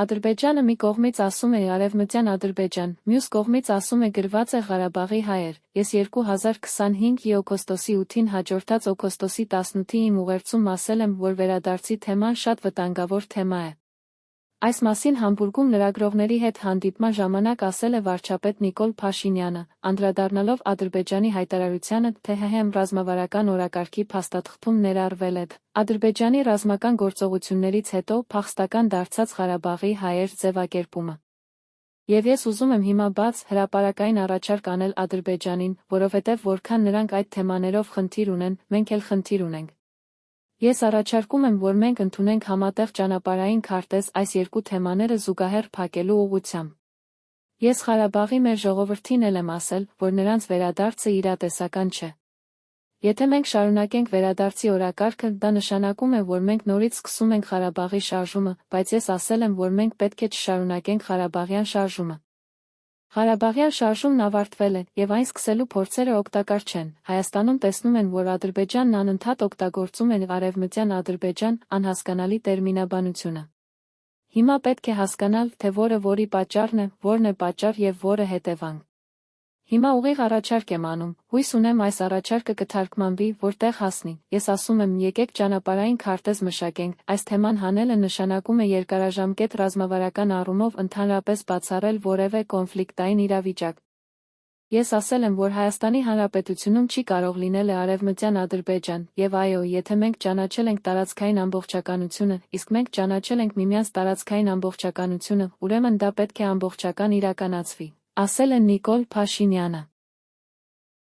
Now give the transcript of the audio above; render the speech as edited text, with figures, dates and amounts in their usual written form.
Ադրբեջանը մի կողմից ասում է Արևմտյան Ադրբեջան, մյուս կողմից ասում է գրված է Ղարաբաղի հայեր, ես 2025-ի օգոստոսի 8-ին հաջորդած օգոստոսի 18-ի իմ ուղերձում ասել եմ, որ վերադարձի թեման շատ վտանգավոր թեմա է։ Այս մասին Համբուրգում լրագրողների հետ հանդիպման ժամանակ ասել է վարչապետ Նիկոլ Փաշինյանը, անդրադառնալով Ադրբեջանի հայտարարությանը, թե ՀՀ ռազմավարական օրակարգի փաստաթղթում ներառվել է Ադրբեջանի ռազմական գործողություններից հետո փախստական դարձած Ղարաբաղի հայեր ձևակերպումը։ Եվ ես ուզում եմ հիմա բաց հրապարակային առաջարկ անել Ադրբեջանին, որովհետև որքան նրանք այդ թեմաներով խնդիր ունեն, մենք էլ խնդիր ունենք։ Ես առաջարկում եմ, որ մենք ընդունենք համատեղ ճանապարհային քարտեզ այս երկու թեմաները զուգահեռ փակելու ուղղությամբ։ Ես Ղարաբաղի մեր ժողովրդին էլ եմ ասել, որ նրանց վերադարձը իրատեսական չէ։ Եթե մենք շարունակենք վերադարձի օրակարգը, դա նշանակում է, որ մենք նորից սկսում ենք Ղարաբաղի շարժումը, բայց ես ասել եմ, որ մենք պետք է չշարունակենք Ղարաբաղյան շարժումը։ Ղարաբաղյան շարժումն ավարտվել է, եւ այն սկսելու փորձերը օգտակար չեն։ Հայաստանում տեսնում են, որ Ադրբեջանն անընդհատ օգտագործում է Արևմտյան Ադրբեջան անհասկանալի տերմինաբանությունը։ Հիմա պետք է հասկանալ, թե որը որի պատճառն է, որն է պատճառ եւ որը հետևանք։ Հիմա ուղիղ առաջարկ եմ անում, հույս ունեմ այս առաջարկը կթարգմանվի, որտեղ հասնի։ Ես ասում եմ, եկեք ճանապարհային քարտեզ մշակենք, այս թեման հանելը նշանակում է երկարաժամկետ ռազմավարական առումով ընդհանրապես բացառել որևէ կոնֆլիկտային իրավիճակ։ Ես ասել եմ, որ Հայաստանի Հանրապետությունում չի կարող լինել Արևմտյան Ադրբեջան, եւ այո, եթե մենք ճանաչել ենք տարածքային ամբողջականությունը, իսկ մենք ճանաչել ենք միմյանց տարածքային ամբողջականությունը, ուրեմն դա պետք է ամբողջական իրականացվի, ասել է Նիկոլ Փաշինյանը։